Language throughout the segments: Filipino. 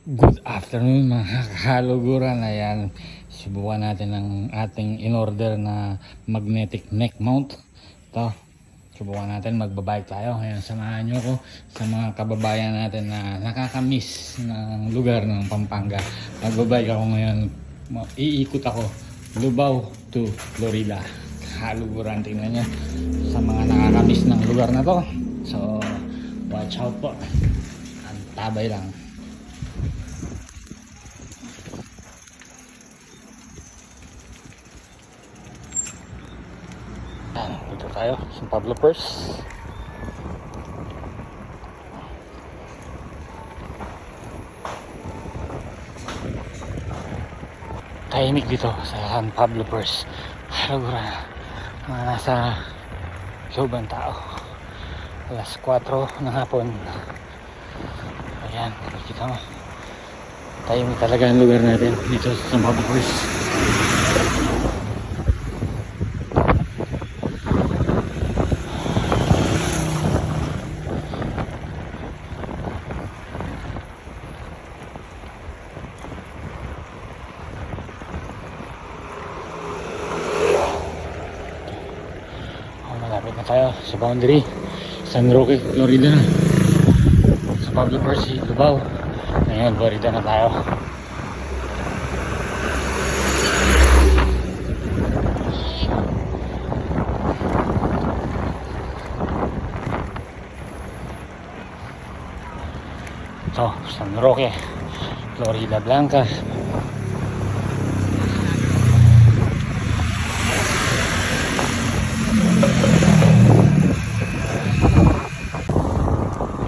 Good afternoon mga kahaluguran. Ayan, subukan natin ang ating in-order na magnetic neck mount. Ito, subukan natin, magbabike tayo. Ayan, samahan nyo ko sa mga kababayan natin na nakakamiss ng lugar ng Pampanga. Magbabike ako ngayon, iikot ako Lubao to Florida. Kahaluguran, tingnan nyo sa mga nakakamiss ng lugar na to. So, watch out po. Antabay lang. Dito tayo, San Pablo First. Tahimik dito sa San Pablo First. Halugura, mga nasa looban tao. Alas 4 ng hapon. Ayan, kita mo. Tahimik talaga ang lugar natin dito sa San Pablo First. Malapit na tayo sa boundary, San Roque, Florida na. Sa Pablo First, Lubao. Ngayon, Florida na tayo. Ito, San Roque, Florida Blanca.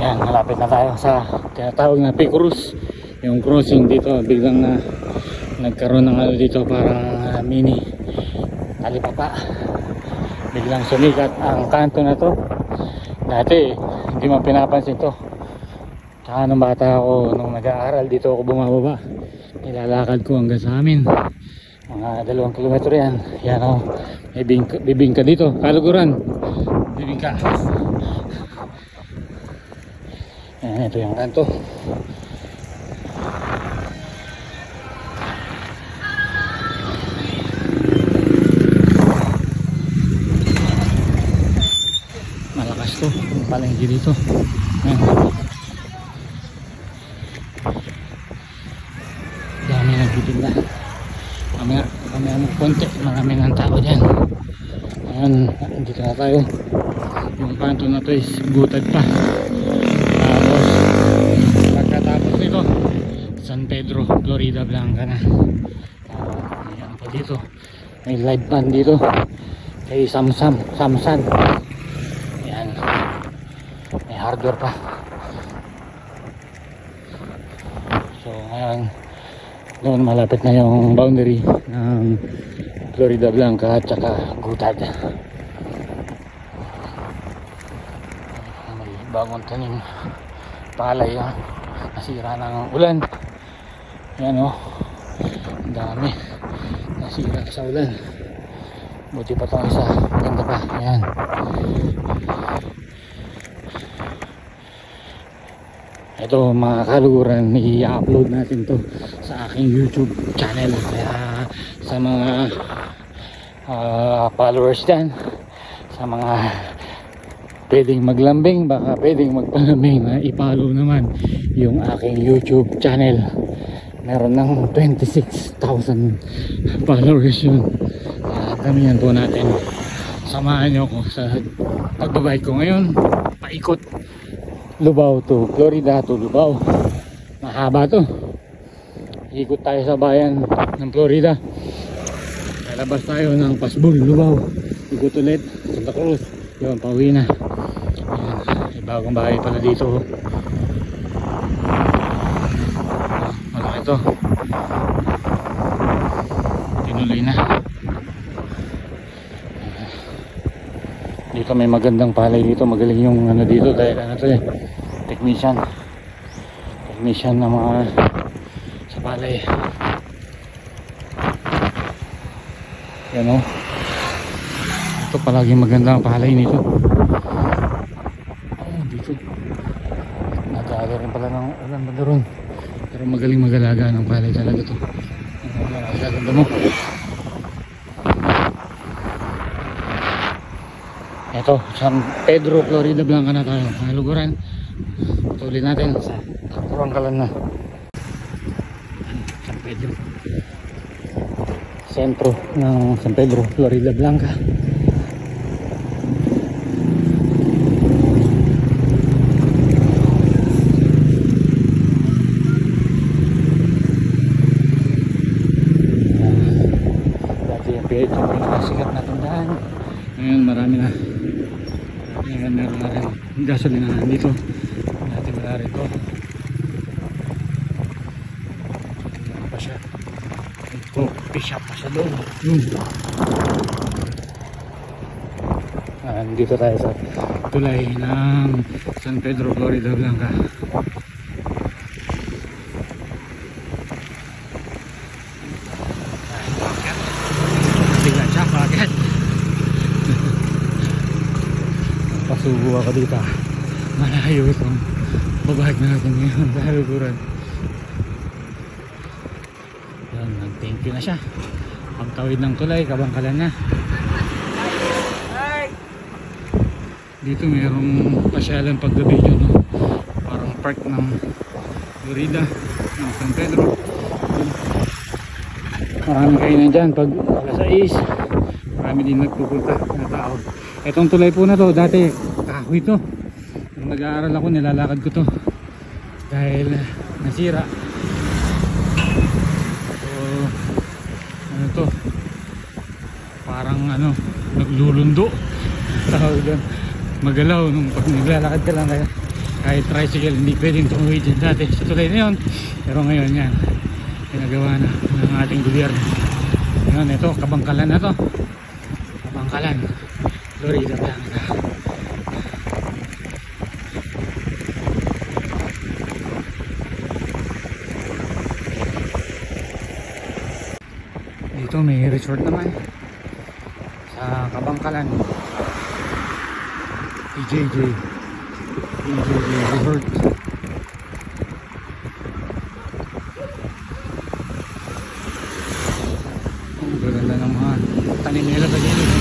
Yan, malapit na tayo sa tinatawag na P-Cruise. Yung crossing dito, biglang na nagkaroon ng ano dito, parang mini talipapa. Biglang sumikat ang kanto na to. Dati hindi man pinapansin to. Tsaka nung bata ako, nung nag-aaral dito ako bumababa, nilalakad ko hanggang sa amin. Mga 2 kilometro yan. Yan o, may bibingka dito, kaluguran. Bibingka. Ayan, ito yung kanto. Malakas to, yung palengke dito. Ayan. Dami nagtitinda. Kami konti, marami ng tao dyan. Ayan, dito na tayo. Yung kanto na to is gutad pa. Pagkatapos nito, San Pedro, Florida Blanca na. Ayan pa dito. May live band dito. Kay Samsan. Ayan. May hardware pa. So ngayon, doon malapit na yung boundary ng Florida Blanca at saka Gutad. May bagong tanim palay yan. Nasira ng ulan. Ayan o, ang dami nasira sa ulan. Buti pa itong isa, ganda pa. Ayan. Ito mga kaluguran, i-upload natin to sa aking YouTube channel. Kaya sa mga followers dyan, sa mga pwedeng maglambing, baka pwedeng magpalambing, na i-follow naman yung aking YouTube channel. Meron ng 26,000 followers yun. Damihan po natin. Samahan nyo ko sa pagbabike ko ngayon. Paikot Lubao to Florida to Lubao. Mahaba to. Ikot tayo sa bayan ng Florida. Lalabas tayo ng Pasbol, Lubao. Ikot ulit Santa Cruz. Yun, pauwi na. Ayan, may bagong bahay pala dito. Malaki to. Tinuloy na. Dito may magandang palay dito. Magaling yung ano dito dahil ano to eh, technician na mga sa palay. Yan o. Ito palagi maganda ang palay nito. Dito nag-aaral rin pala ng ulan ba doon. Pero magaling mag-alaga ng palay talaga to. Gaganda mo. Ito, San Pedro, Florida Blanca na tayo. Ang luguran. Patuloy natin sa Kabangkalan na. San Pedro. Sentro ng San Pedro, Florida Blanca. Dati yung pinakasikat na tandaan. Ngayon marami na. Ngayon meron na rin gasolinahan dito. Dati wala rin ito. Meron pa siya. Bishop pa siya doon. Dito tayo sa tulay ng San Pedro, Florida Blanca. Tingnan siya, bakit? Pasubo ako dito. Malayo itong babahag natin ngayon sa luguran. Yan, nag-thank you na siya. Pagtawid ng tulay, Kabangkalan na. Dito mayroong pasyalan paggabi dyan, no? Parang park ng Florida, ng San Pedro. Marami kainan dyan pag alas 6. Marami din nagpupunta na tao. Itong tulay po na to, dati kahoy to. Nung nag-aaral ako, nilalakad ko to dahil nasira. So ano to, parang ano, naglulundo tawag doon. Magalaw nung pag naglalakad ka lang, kaya kahit tricycle hindi pwedeng tumuwi dyan dati sa tulay na yun. Pero ngayon yan, pinagawa na ng ating gobyerno. Ngayon ito, Kabangkalan na to. Kabangkalan, Florida Blanca. Dito may resort naman sa Kabangkalan. EJJ Resort. Ang ganda ng mga tanim nila sa gilid.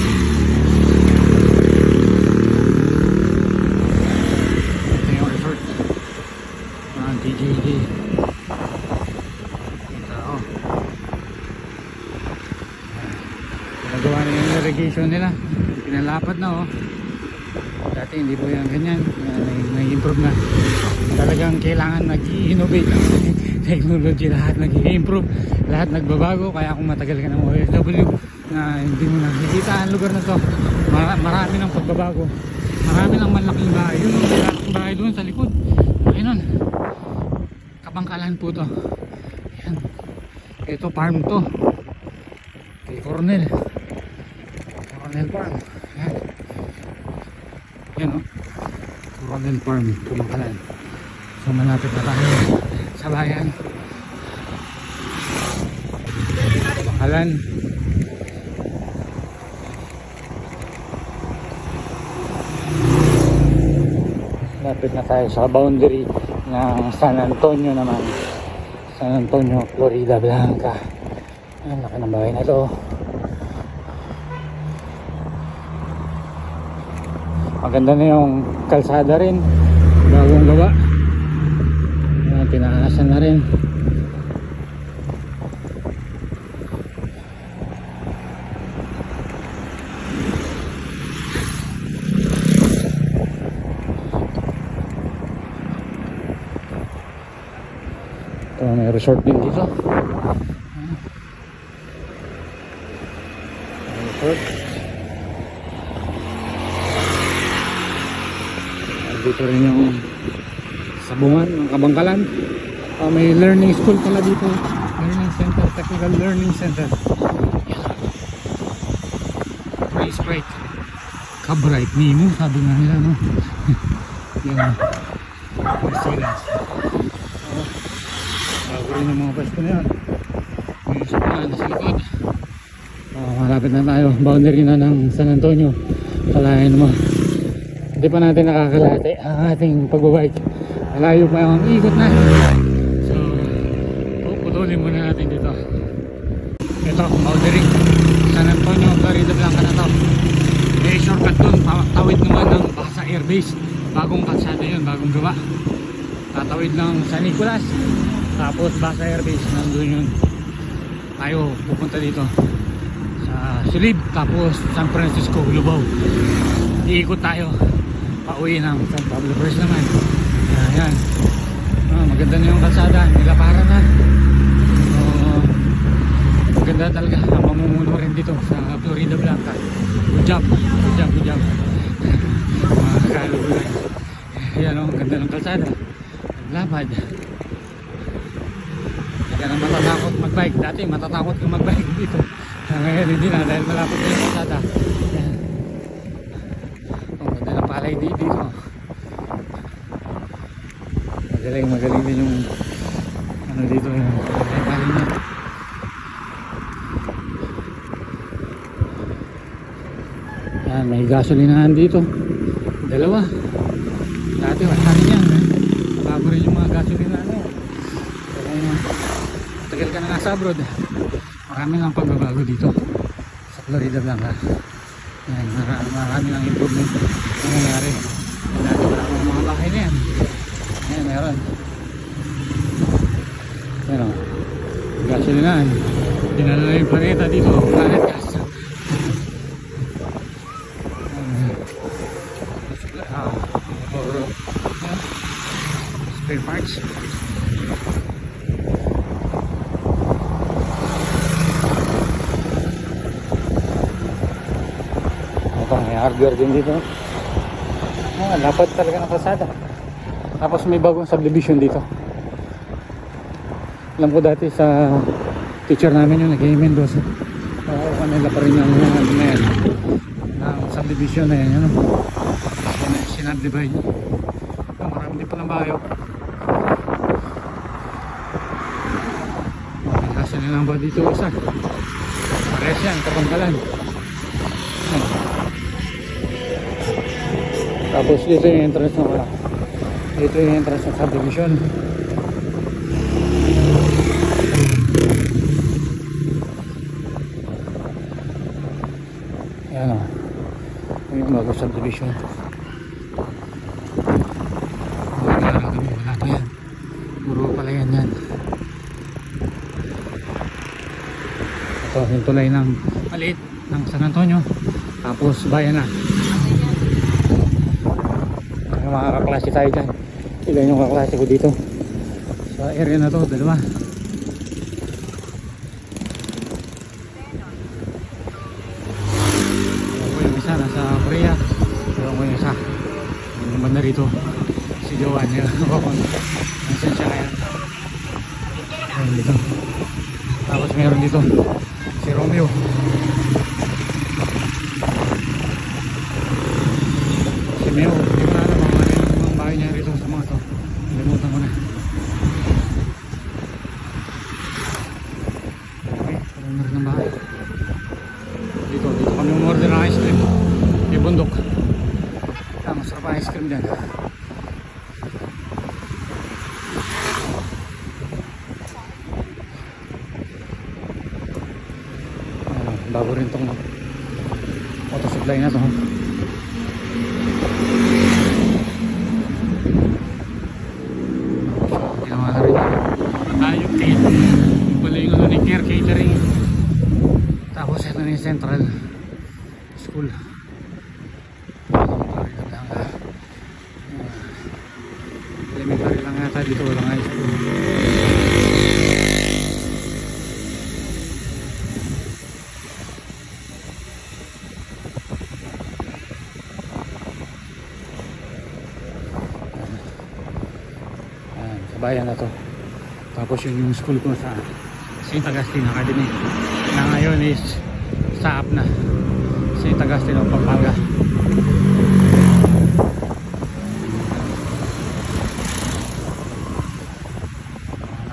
Ito yung resort ng EJJ. Ito o. Pinagawa na yung irrigation nila. Pinalapad na o. Dati hindi po yan ganyan, nag-improve na. Talagang kailangan nag-innovate ang technology, lahat nag-improve, lahat nagbabago. Kaya kung matagal ka ng OFW na hindi mo nakikita ang lugar na to, marami ng pagbabago, marami ng malaking bahay. Yun ang malaking bahay doon sa likod, ayun, Kabangkalan po to. Yan. Ito farm to kay Cornel Farm. Yan. Yan o, Coronel Farm, Kabangkalan. So malapit na tayo sa bayan Kabangkalan. Malapit na tayo sa boundary ng San Antonio naman. San Antonio, Florida Blanca. Ang laki ng bahay na to. Maganda na yung kalsada rin, bagong gawa. Tinaasan na rin. Ito, may resort din dito. Resort. Dito rin yung sabungan ng Kabangkalan. May learning school pala dito, learning center, technical learning center. Race Bright, Kabright Nemo, sabi nga nila, no? Yan, students. Bago rin yung mga pwesto na yan. May isa pa na sa likod. Malapit na tayo, boundary na ng San Antonio. Kalahin mo, hindi pa natin nakakalate ang ating pagbabike. Malayo pa yung ikot na. So Habulin muna natin dito. Ito, Maudering, San Antonio, Florida Blanca na to. May shortcut dun, tawid naman ng Basa Air Base. Bagong kalsada yun, bagong gawa. Tatawid ng San Nicolas, tapos Basa Air Base, nandun yun. Tayo pupunta dito sa Silib, tapos San Francisco, Lubao. Iikot tayo pauwi ng San Pablo First naman. Ayan, maganda na yung kalsada, nilaparan na. So, maganda talaga ang mamumuno rin dito sa Florida Blanca. Good job, good job, good job. Mga kalugulan. Ayan o, ganda ng kalsada. Naglapad. Hindi ka na matatakot magbike. Dati matatakot kang magbike dito. Ngayon hindi na dahil malapit na yung kalsada. Ayan. O, ganda ng palay dito. Magaling din yung ano dito yung palay niya. Yan, may gasolinahan dito. Dalawa. Dati wala rin yan. Bago rin yung mga gasolinahan. Pero tagal ka na nasa abroad. Marami lang pagbabago dito sa Florida Blanca. Yan, marami lang improvement na nangyari. Dati wala akong mga bahay na yan. Ayan, meron. Pero gasolinahan. Dinala na yung planeta dito. Planet gas. Spare parts. Ito, may hardware din dito. Lapad talaga ng kalsada. Tapos may bagong subdivision dito. Alam ko dati sa teacher namin yung nag-Mendoza. Kanila pa rin yung na yan. Ng subdivision na yan. Sinabdivide. Marami din palang bayo. Kasi na lang ba dito isa? Parehas yan, kapangkalan. Tapos dito yung entrance ng wala. Dito yung entrance ng subdivision. Ayan o. Yung bago subdivision. Wala pa yan. Puro pala yan yan. Ito yung tulay ng maliit ng San Antonio. Tapos bayan na. Mga kaklase tayo dyan. Ilan yung kaklase ko dito sa area na to, dalawa. Ako yung isa nasa Korea, ako yung isa yung banda rito, si Joan. Nasaan siya kaya? Ayun dito. Tapos meron dito si Romeo. Si Meo, hindi ko na alam mga bahay niya rito sa mga to. Nalimutan ko na. Okay, parang meron ng bahay. Dito kami umorder ng ice cream. May bundok. Masarap ang ice cream dyan. Bago rin itong auto supply na to. Ginawa na rin yung cake. Yung pala yung ano ni Care Catering. Tapos ito na yung Central School. Elementary lang yata dito, walang high school. Bayan na to. Tapos yun yung school ko sa St. Agustin Academy na ngayon is sa up na St. Agustin of Pampanga.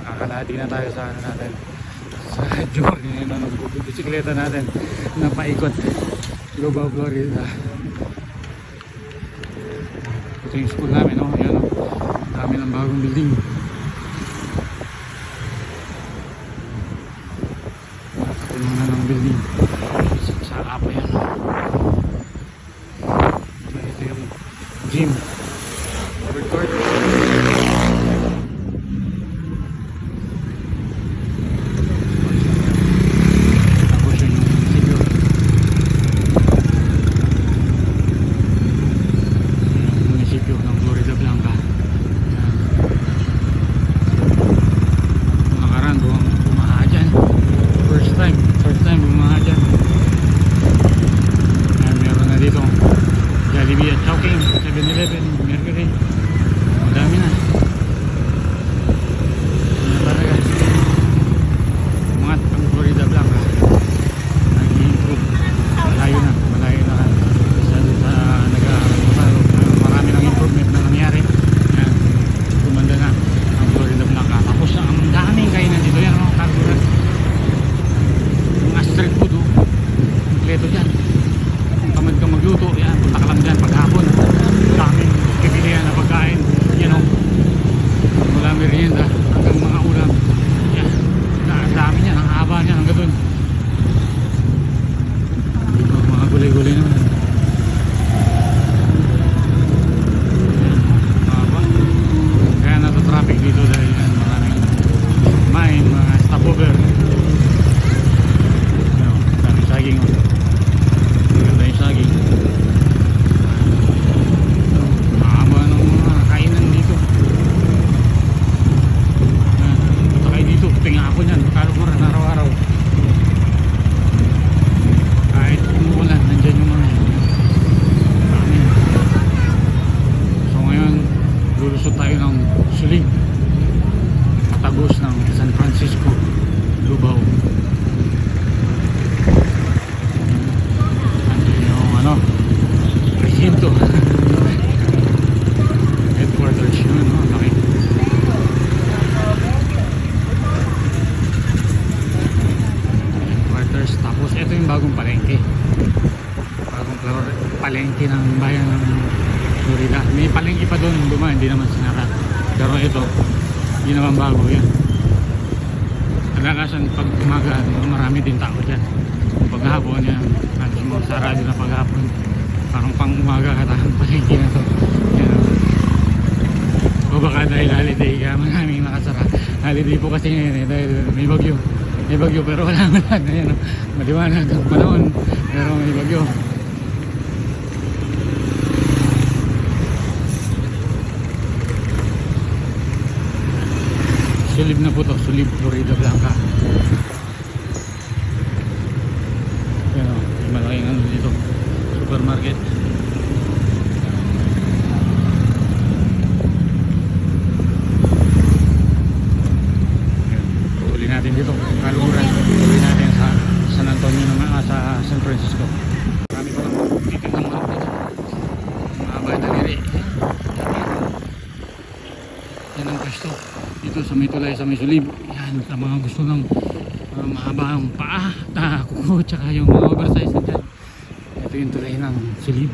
Nakakalahati na tayo sa ano natin, sa journey na nagbubisikleta natin na paikot Lubao, Florida. Ito yung school namin, no? Ayan, no? Dami ng bagong building. ipa doon dumaan, hindi naman sinara. Pero ito, hindi naman bago yan. Kadalasan pag umaga, marami din tao dyan. Paghapon yan, halos mo sarado na paghapon. Parang pang umaga katahang palengke na to. Yan, o baka dahil holiday kaya maraming nakasara. Holiday po kasi ngayon eh, dahil may bagyo. May bagyo pero wala man. Ayan, maliwanag ang panahon pero may bagyo. Sulib na po to, Sulib, Florida Blanca. Yan o, may malaking ano dito, supermarket. Uli natin dito, kaluran. Uli natin sa San Antonio naman, sa San Francisco. Marami pa lang titig ng mga dito. Mga bata nire. Yan ang pwesto. Dito sa may tulay, sa may Sulib. Yan, sa mga gusto ng mahabang paa, kuko, tsaka yung mga oversize na dyan. Ito yung tulay ng Sulib.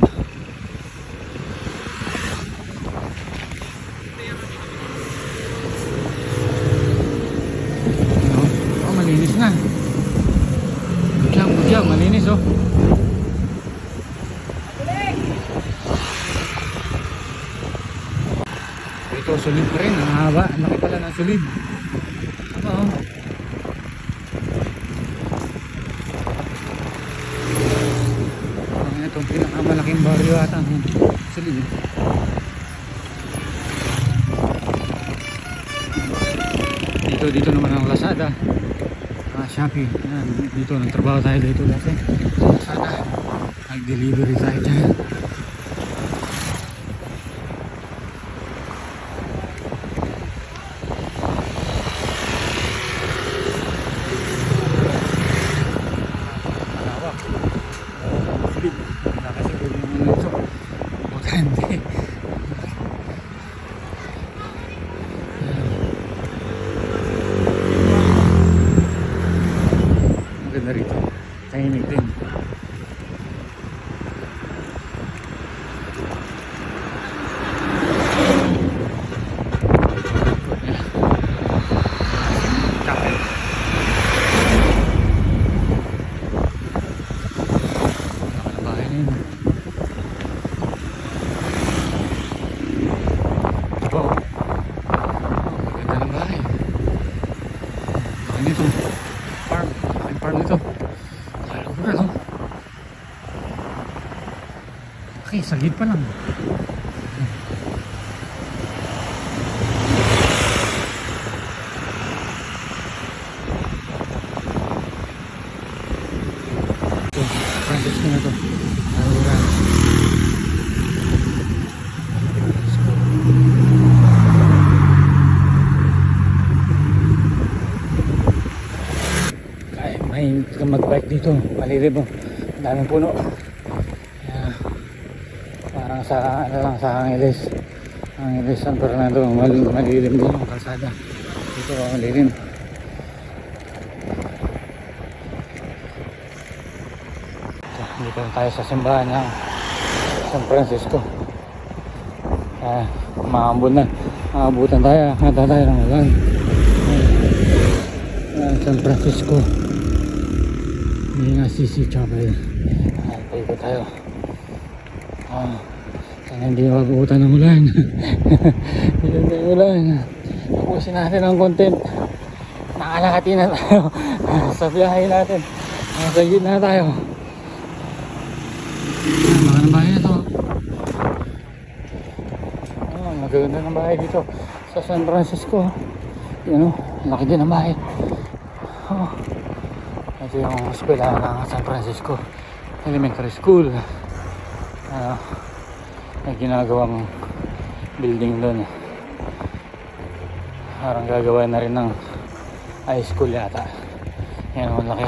Oh, malinis na. Budyang, malinis oh. Ito, Sulib pa rin, ang haba. Ang laki pala ng Sulib. Oo. Ito, pinakamalaking baryo ata ang Sulib. Dito naman ang Lazada. Shopee. Yan, dito, nagtrabaho tayo dito dati. Sa Lazada. Nag-delivery tayo dyan. Maganda rito, tahimik din. Okay, sagid pa lang. Ito, Francisco na to. Kahit may mag-bike dito, malilib oh. Ang daming puno. Parang sa ano lang, sa Angeles San Fernando, malilim din yung kalsada dito, malilim. Dito tayo sa simbahan ng San Francisco. Maabutan tayo, hata tayo ng ulan. San Francisco, may nga Sisi Chapel. Paikot tayo. Sana hindi mag-uutan ng ulan. Hindi ng ulan. Tapusin natin ang content. Nakalahati na tayo sa biyahe natin. Nasa gitna na tayo. Baka ng bahay na to. Magaganda ng bahay dito sa San Francisco. Yan o, laki din ang bahay. Ito yung eskwela ng San Francisco Elementary School. May ginagawang building doon. Parang gagawa na rin ng high school yata. Yan ang laki.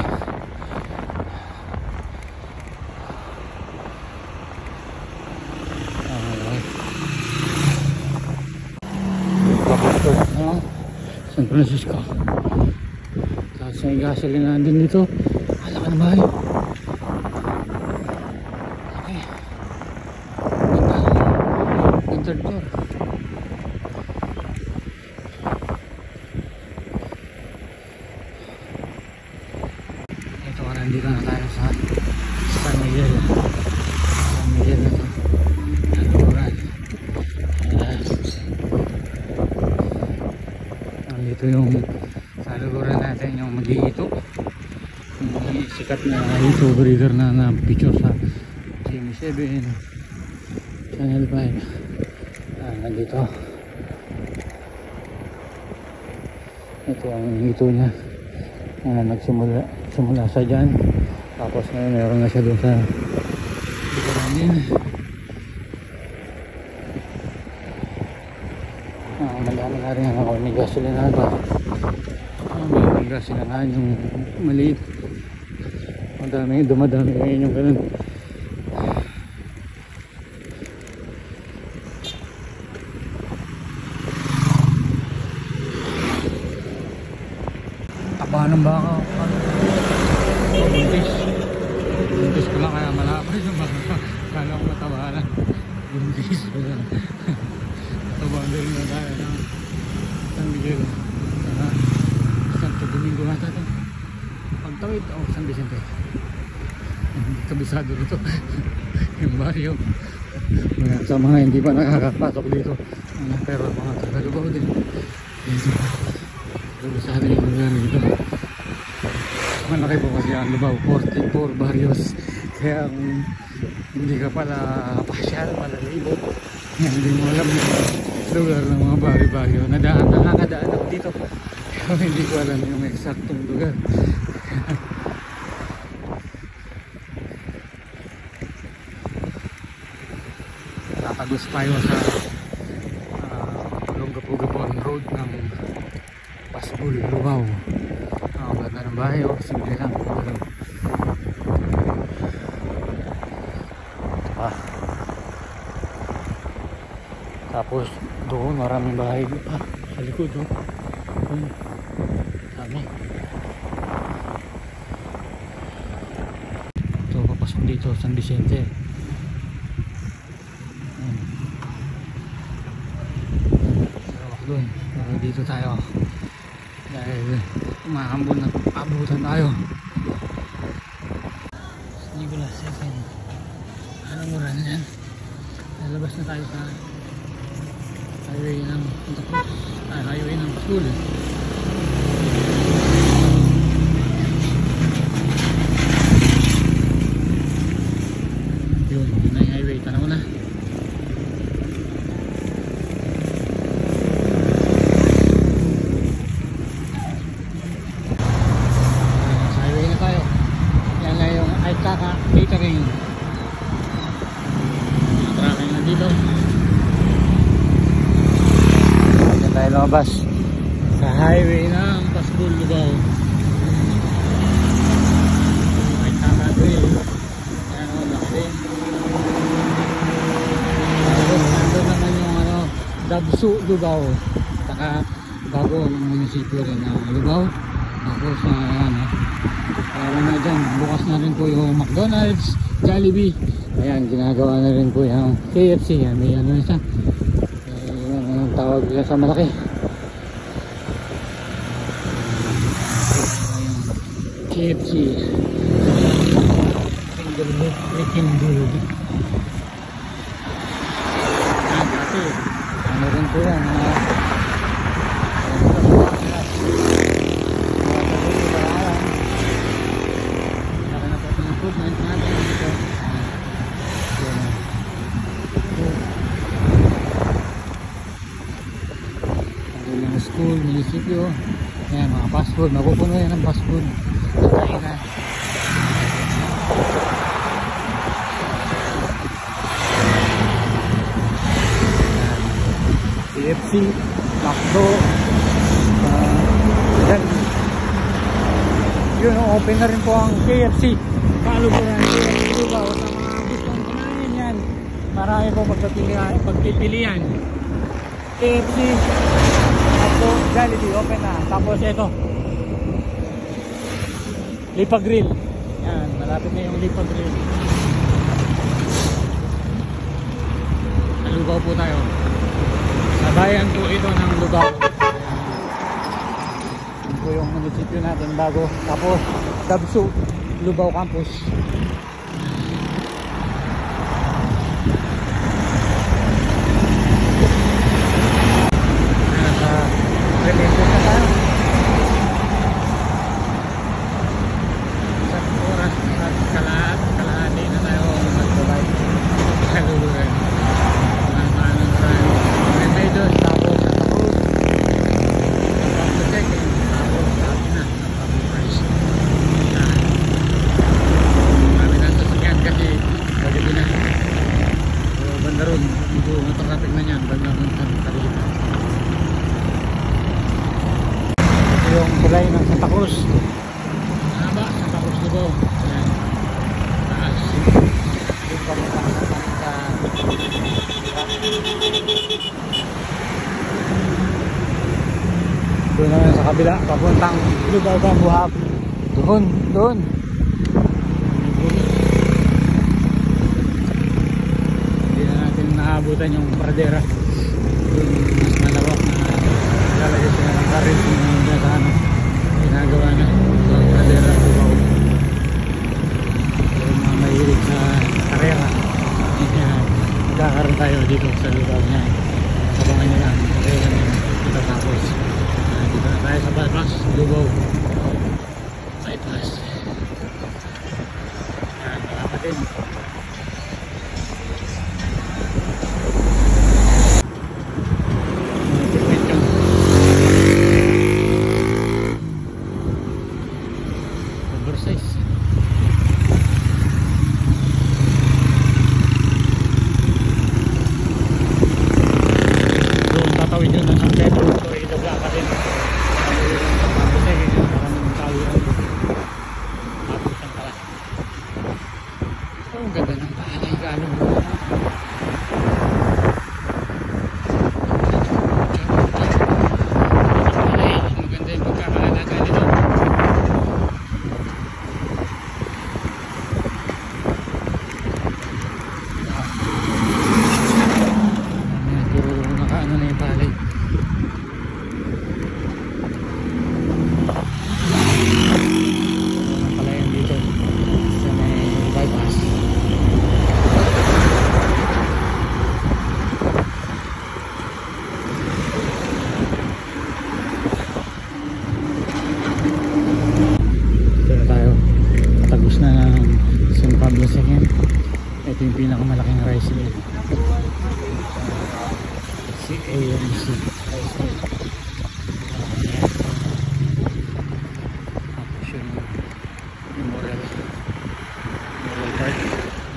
San Francisco. Tapos may gasolina din dito. Halaka na bahay. Okay. Third floor. nandito na tayo sa San Miguel. San Miguel na to. Aluran. Dito yung sa luguran natin yung mag-iito. Yung sikat na YouTube reader na picture sa Jimmy 7 Channel 5. Nandito. Ito ang ito niya. Nagsimula sa dyan. Tapos ngayon meron na siya doon sa luguran din. Madami na rin ako may gasolinada. May gasolinahan yung maliit. Madami, dumadami ngayon yung ganun. Taba ng baka. Buntis ko lang kaya malapit yung baka. Kala ko mataba lang. Buntis ko lang. Tabanggal na tayo ng San Miguel. Santo Domingo nga tayo. Pagtawid o San Vicente. Hindi kabisado dito. Yung baryo. Sa mga hindi pa nakakapasok dito. Pero mga tagalubaw din. Dito. Kabisado yung lugar dito. Malaki po kasi ang Lubao. 44 barrios. Kaya hindi ka pala pasyal, malalibot. Hindi mo alam yung lugar ng mga baryo-baryo. Nakakadaan ako dito. Pero hindi ko alam yung eksaktong lugar. Nakatagos tayo sa Longapugapuan Road ng Pasbul, Lubao. Ang ganda ng bahay. Simple lang. Tapos doon maraming bahay sa likod. Dami. Ito papasok dito San Vicente. Sarawak doon. Pero dito tayo dahil umahambon na abutan tayo. Nicolas 7. Anong oras na yan? Lalabas na tayo sa highway ng highway ng Pasbul. Yun na yung highway, tanaw na. Sa highway na tayo. Yan na yung Aikaka Catering. Tracking na dito. Tayo lumabas sa highway ng Pasbul, Lubao. May kakadrill. Ayan o, laki. Tapos nandun naman yung Dabsu, Lubao. Saka bago ng munisipyo rin ng Lubao. Tapos parang na dyan, bukas na rin po yung McDonald's, Jollibee. Ayan, ginagawa na rin po yung KFC. Yan, may ano na siya. Tawag nila sa malaki. KFC single meat chicken burger. Dati ano rin po yan improvement natin dito. School, munisipyo. Ayan, mga fast food. Mapupuno yan ng fast food. Kain na. KFC, McDo. Yun, open na rin po ang KFC. Kaluguran. Sa mga gustong kumain yan. Marami po pagpipilian. KFC. Jollibee open na. Tapos ito Lipa Grill. Yan, malapit na yung Lipa Grill. Sa Lubao po tayo. Sa bayan po ito ng Lubao. Ito po yung munisipyo natin bago. Tapos Dabsu. Lubao Campus. Nasa Remember na tayo. Sa oras at kalahati na tayo mag-provide. Kaluluran. Maraming Remedios, tapos Santa Cruz. Tapos second, tapos sabi na, napag-price. Marami na sasakyan kasi gabi na. So banda ron, medyo matraffic na yan, banda ron sa Kalita. Yung tulay ng Santa Cruz. Haba, Santa Cruz Lubao. Ayan. Taas. Yung papunta sa doon naman sa kabila, papuntang Lubao Buhab. Doon. Hindi na natin naabutan yung pradera. Doon mas malawak na lalagay sila ng current na sa ano ginagawa na sa pradera Lubao. Yung mga mahilig sa karera, magkakaroon tayo dito sa Lubao niya. Abangan nyo lang, karera na kita tapos. Dito na tayo sa bypass Lubao bypass. Yan, malapit din. Oversize. Doon tatawid yun ng San Pedro. So ilagla ka din. Kasi maraming tao yun. Tapos ang pala. Ang ganda ng bahay galong. Maganda yung pagkakaalala nito. Nakaano na yung palay. Palayan dito sa may bypass. Ito na tayo. Patagos na ng San Pablo II. Ito yung pinakamalaking rice mill. Si AMC rice mill. Tapos yung Memorial Park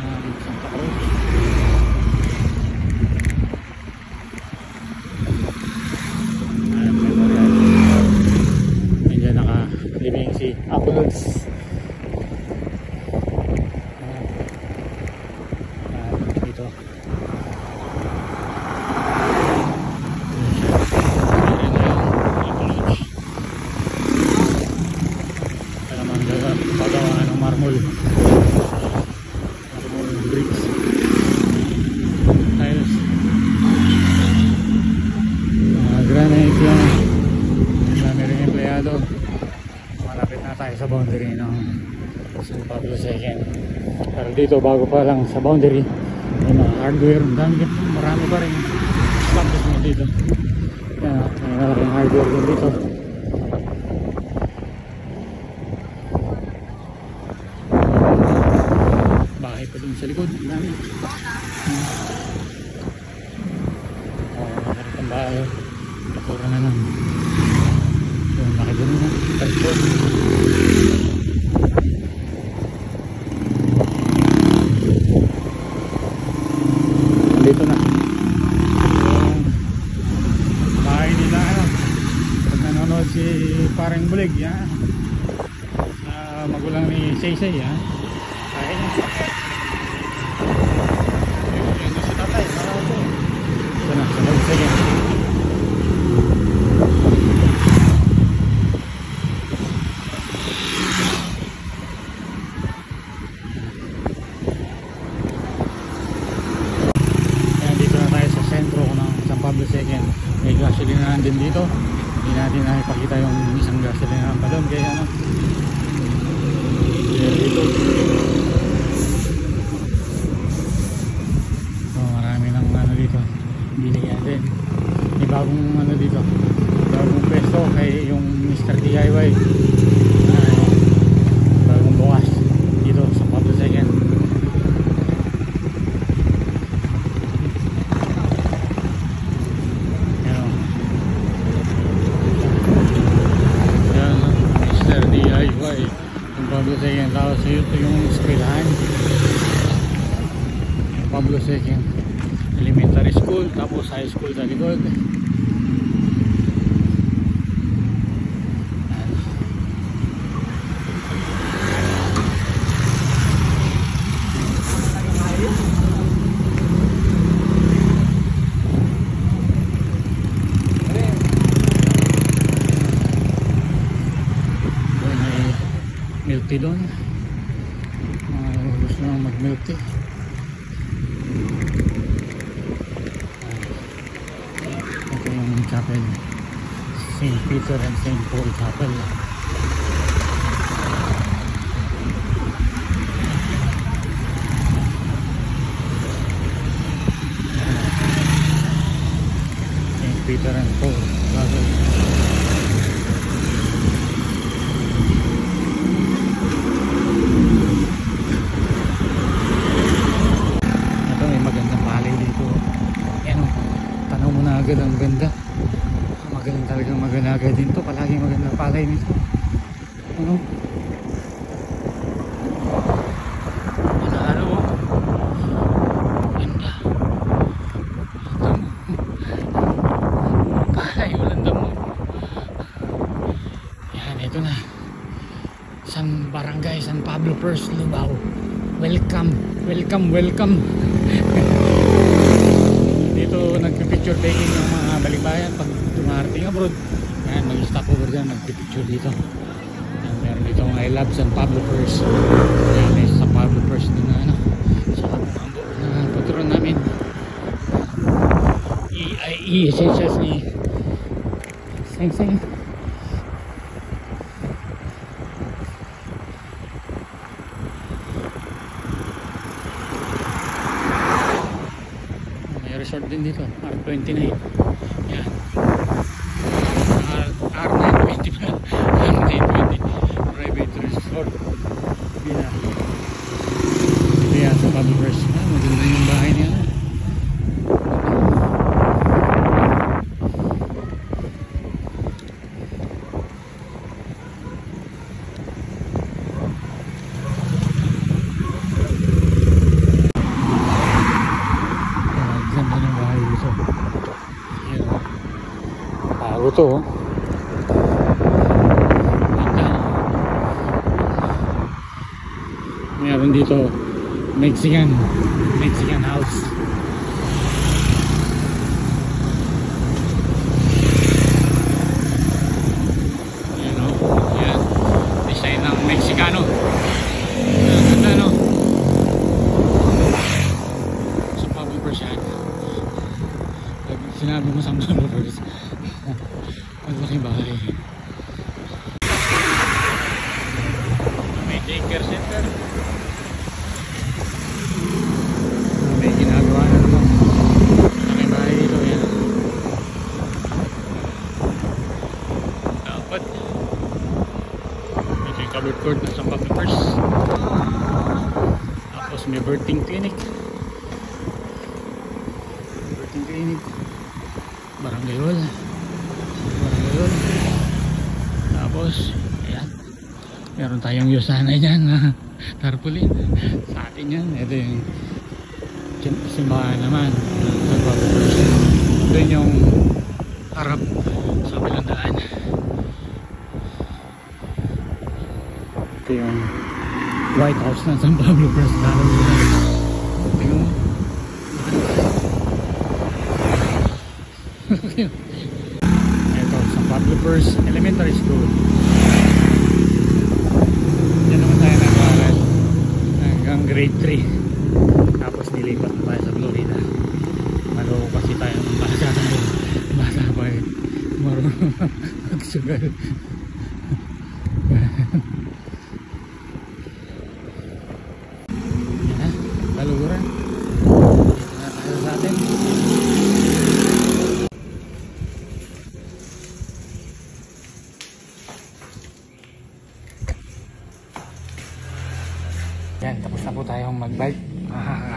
ng Santa Cruz. Memorial. Nandiyan nakalibing si Apolos. Dito pagawaan ng marmol bricks tiles, granite yan. Dami rin empleyado. Malapit na tayo sa boundary ng San Pablo II. Pero dito bago pa lang sa boundary may mga hardware. Marami pa rin establishment dito. Yan, may malaking hardware din dito. Bahay pa dun sa likod. Dami. Nakakit ang bahay. Takura na lang. Yung laki dun na. Tagpo. Dito na. Bahay nila ano. Pag nanonood si Pareng Bulig yan. Magulang ni Saysay yan. Bahay niya. Yan si tatay. Ito na. Sa loob sige. Pablo II. May gasolinahan din dito. Hindi natin nakipakita yung isang gasolinahan pa doon. Kaya ano, dito So marami ng ano dito, bilihan din. May bagong ano dito, bagong pesto kay yung Mr. DIY. Bagong bukas dito sa Pablo Second. Yan, Mr. DIY yung Pablo Second. Tapos ito yung eskwelahan, Pablo Second Elementary School, tapos high school sa likod. Milk tea doon, gusto nang mag milk tea. Ito yung chapel, St. Peter and St. Paul Chapel. St. Peter and Paul Chapel. Agad ang ganda, magaling talagang maganaga din to, palagi magandang palay nito. Ano? Manalo, ganda. Palay, walang damo. Yan, ito na, San Barangay San Pablo First Lubao. Welcome, welcome, welcome. Dito nagpipicture taking ng mga balikbayan pag dumarating abroad. Ayan, mag-stop over dyan, nagpipicture dito. Ayan, meron dito I love San Pablo First. Ayan, may San Pablo First din na ano, sa Kapambo na patron namin. EIE Essentials ni Seng. Resort din dito, R29. Yan, R920 R920 private resort. Yan sa Pablo First. Maganda yung bahay niya. Ito meron dito Mexican house. Ayan o, ayan, design ng Mexicano. Ganda no, sa Pablo First yan. Sinabi mo sa Pablo First. Maglaking bahay. May daycare center. May ginagawa na naman. Malaking bahay dito. Yan. Dapat. Ito yung covered court na San Pablo First. Tapos may birthing clinic. Barangay Hall. Tapos ayan, meron tayong yusanay dyan na tarpaulin sa atin yan. Ito yung simbahan naman sa Pablo First. Doon yung harap sa kabilang daan. Ito yung White House ng San Pablo First. Tingnan mo. Ito, San Pablo First Elementary School. Diyan naman tayo nag-aaral hanggang grade 3. Tapos nilipat na tayo sa Florida. Maloko kasi tayo ng basa pa eh. Marunong magsugal. Yan, tapos na po tayong magbike.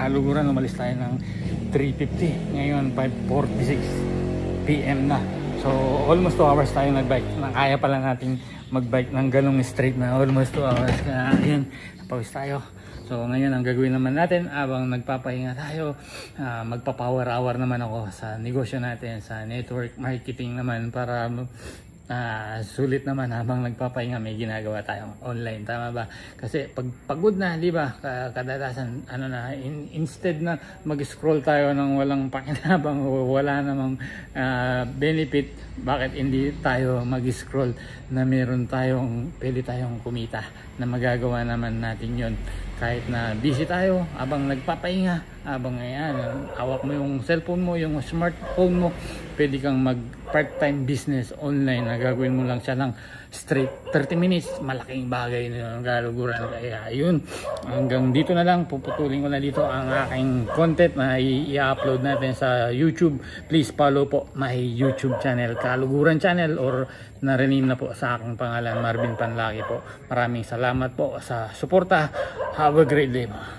Haluguran, umalis tayo ng 3:50. Ngayon 5:46 PM na. So almost 2 hours tayo nagbike. Kaya pala nating magbike ng ganong straight na almost 2 hours. Kaya yun, napawis tayo. So ngayon ang gagawin naman natin habang nagpapahinga tayo, magpa-power hour naman ako sa negosyo natin, sa network marketing naman, para sulit naman habang nagpapahinga may ginagawa tayong online, tama ba? Kasi pag pagod na, di ba, kadalasan instead na mag-scroll tayo ng walang pakinabang o wala namang benefit, bakit hindi tayo mag-scroll na meron tayong pwede tayong kumita, na magagawa naman natin yon kahit na busy tayo habang nagpapahinga, habang hawak mo yung cellphone mo, yung smartphone mo, pwede kang mag part-time business online na gagawin mo lang siya ng straight 30 minutes. Malaking bagay na yung galuguran. Kaya yun, hanggang dito na lang, puputulin ko na dito ang aking content na i-upload natin sa YouTube. Please follow po my YouTube channel, Kaluguran Channel, or narinig na po sa aking pangalan, Marvin Panlaki po. Maraming salamat po sa suporta. Have a great day po.